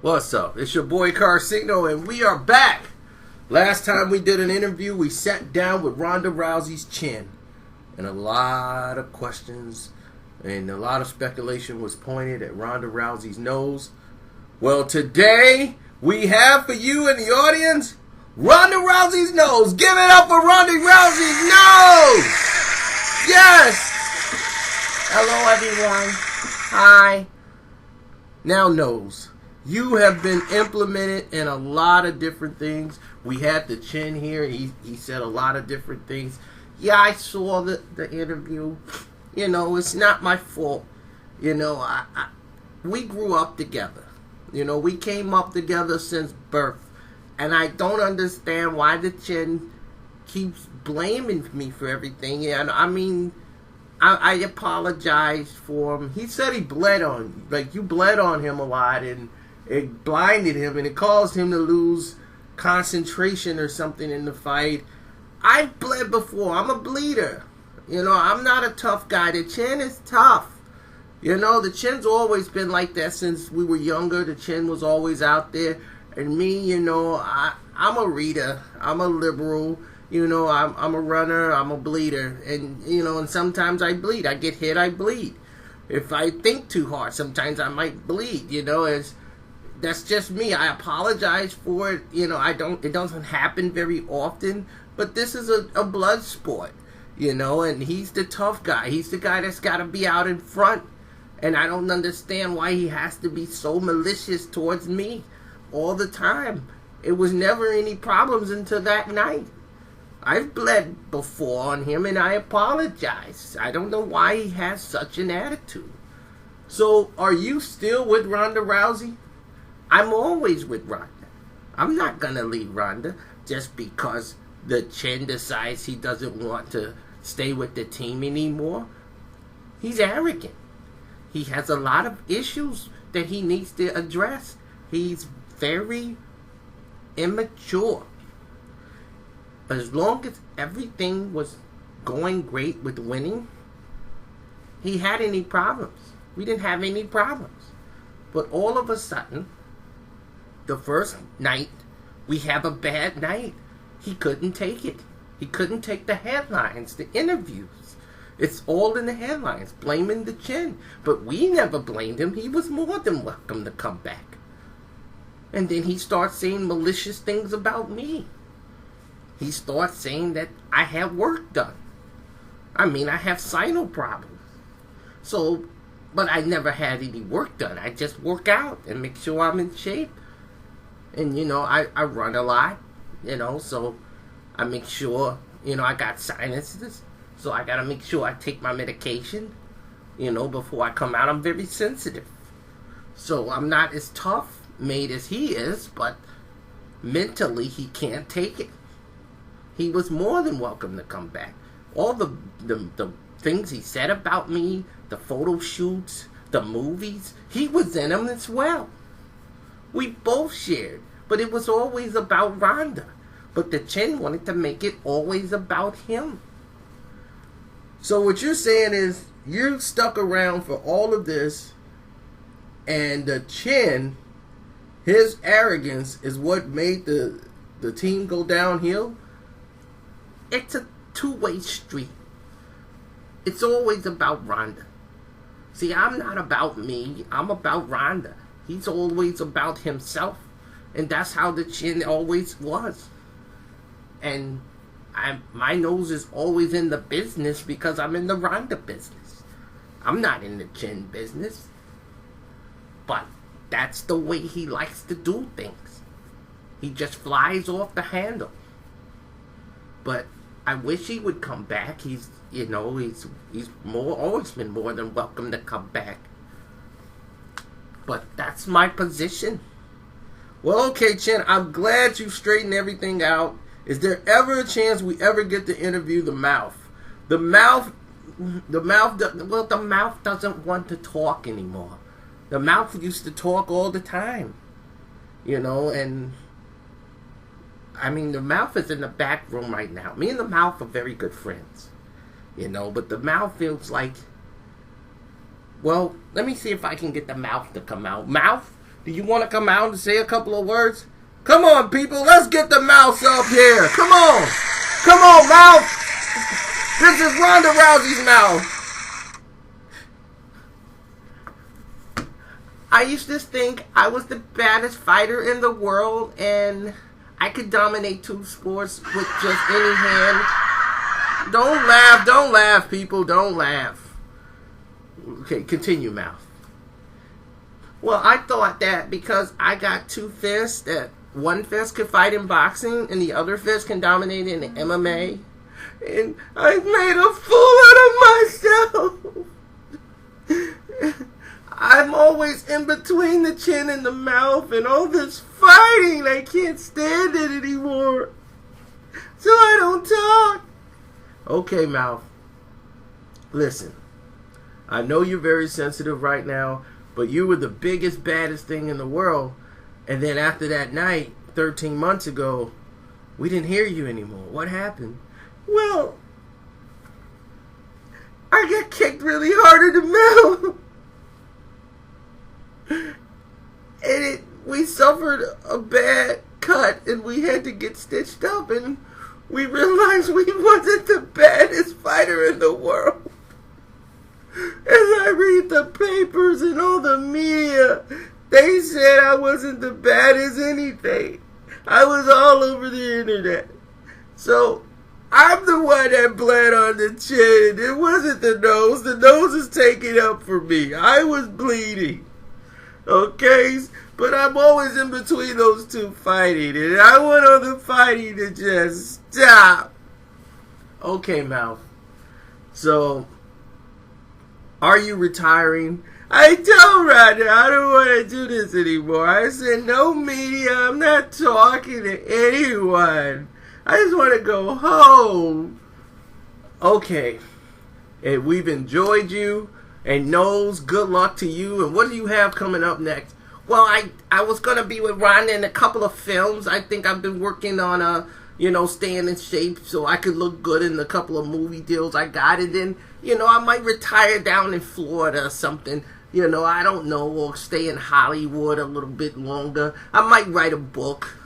What's up? It's your boy Karceno, and we are back. Last time we did an interview, we sat down with Ronda Rousey's chin, and a lot of questions and a lot of speculation was pointed at Ronda Rousey's nose. Well, today we have for you in the audience Ronda Rousey's nose. Give it up for Ronda Rousey's nose. Yes. Hello, everyone. Hi. Now, nose. You have been implemented in a lot of different things. We had the chin here. He said a lot of different things. Yeah, I saw the interview. You know, it's not my fault. You know, we grew up together. You know, we came up together since birth. And I don't understand why the chin keeps blaming me for everything. And I mean, I apologize for him. He said he bled on you. Like, you bled on him a lot, and it blinded him, and it caused him to lose concentration or something in the fight. I've bled before. I'm a bleeder. You know, I'm not a tough guy. The chin is tough. You know, the chin's always been like that since we were younger. The chin was always out there. And me, you know, I'm a reader. I'm a liberal. You know, I'm a runner. I'm a bleeder. And, you know, and sometimes I bleed. I get hit, I bleed. If I think too hard, sometimes I might bleed, you know, that's just me. I apologize for it. You know, it doesn't happen very often, but this is a blood sport, you know, and he's the tough guy. He's the guy that's got to be out in front, and I don't understand why he has to be so malicious towards me all the time. It was never any problems until that night. I've bled before on him, and I apologize. I don't know why he has such an attitude. So, are you still with Ronda Rousey? I'm always with Ronda. I'm not going to leave Ronda just because the chin decides he doesn't want to stay with the team anymore. He's arrogant. He has a lot of issues that he needs to address. He's very immature. As long as everything was going great with winning, he had any problems. We didn't have any problems. But all of a sudden, the first night, we have a bad night. He couldn't take it. He couldn't take the headlines, the interviews. It's all in the headlines, blaming the chin. But we never blamed him. He was more than welcome to come back. And then he starts saying malicious things about me. He starts saying that I have work done. I mean, I have sinus problems. So, but I never had any work done. I just work out and make sure I'm in shape. And, you know, I run a lot, you know, so I make sure, you know, I got sinuses. So I got to make sure I take my medication, you know, before I come out. I'm very sensitive. So I'm not as tough made as he is, but mentally he can't take it. He was more than welcome to come back. All the things he said about me, the photo shoots, the movies, he was in them as well. We both shared, but it was always about Ronda. But the chin wanted to make it always about him. So what you're saying is you stuck around for all of this, and the chin, his arrogance is what made the team go downhill? It's a two-way street. It's always about Ronda. See, I'm not about me. I'm about Ronda. He's always about himself. And that's how the chin always was. And my nose is always in the business because I'm in the Ronda business. I'm not in the chin business. But that's the way he likes to do things. He just flies off the handle. But I wish he would come back. He's always been more than welcome to come back. But that's my position. Well, okay, Chin, I'm glad you straightened everything out. Is there ever a chance we ever get to interview the mouth? The mouth doesn't want to talk anymore. The mouth used to talk all the time. You know, and I mean, the mouth is in the back room right now. Me and the mouth are very good friends. You know, but the mouth feels like, well, let me see if I can get the mouth to come out. Mouth, Do you want to come out and say a couple of words? Come on, people. Let's get the mouse up here. Come on. Come on, mouth. This is Ronda Rousey's mouth. I used to think I was the baddest fighter in the world and I could dominate 2 sports with just any hand. Don't laugh, people. Don't laugh. Okay, continue, mouth. Well, I thought that because I got 2 fists, that one fist could fight in boxing and the other fist can dominate in the MMA. And I made a fool out of myself. I'm always in between the chin and the mouth, and all this fighting, I can't stand it anymore. So I don't talk. Okay, mouth. Listen, I know you're very sensitive right now, but you were the biggest, baddest thing in the world. And then after that night, 13 months ago, we didn't hear you anymore. What happened? Well, I got kicked really hard in the mouth. And we suffered a bad cut and we had to get stitched up, and we realized we wasn't the baddest fighter in the world. As I read the papers and all the media, they said I wasn't the baddest anything. I was all over the internet. So I'm the one that bled on the chin. It wasn't the nose. The nose is taking up for me. I was bleeding. Okay, but I'm always in between those 2 fighting, and I want all the fighting to just stop. Okay, mouth. So, are you retiring? I told Ronda I don't want to do this anymore. I said, no media, I'm not talking to anyone. I just want to go home. Okay, and we've enjoyed you. And Knowles, good luck to you. And what do you have coming up next? Well, I was going to be with Ronda in a couple of films. I think I've been working on, staying in shape so I could look good in a couple of movie deals I got. And then, I might retire down in Florida or something. I don't know. Or stay in Hollywood a little bit longer. I might write a book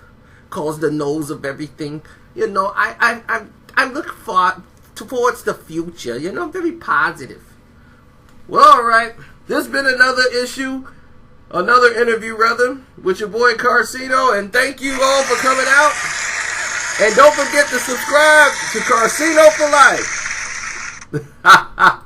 called The Nose of Everything. I look towards the future. Very positive. Well, alright. This has been another interview, with your boy Karceno, and thank you all for coming out. And don't forget to subscribe to Karceno for Life.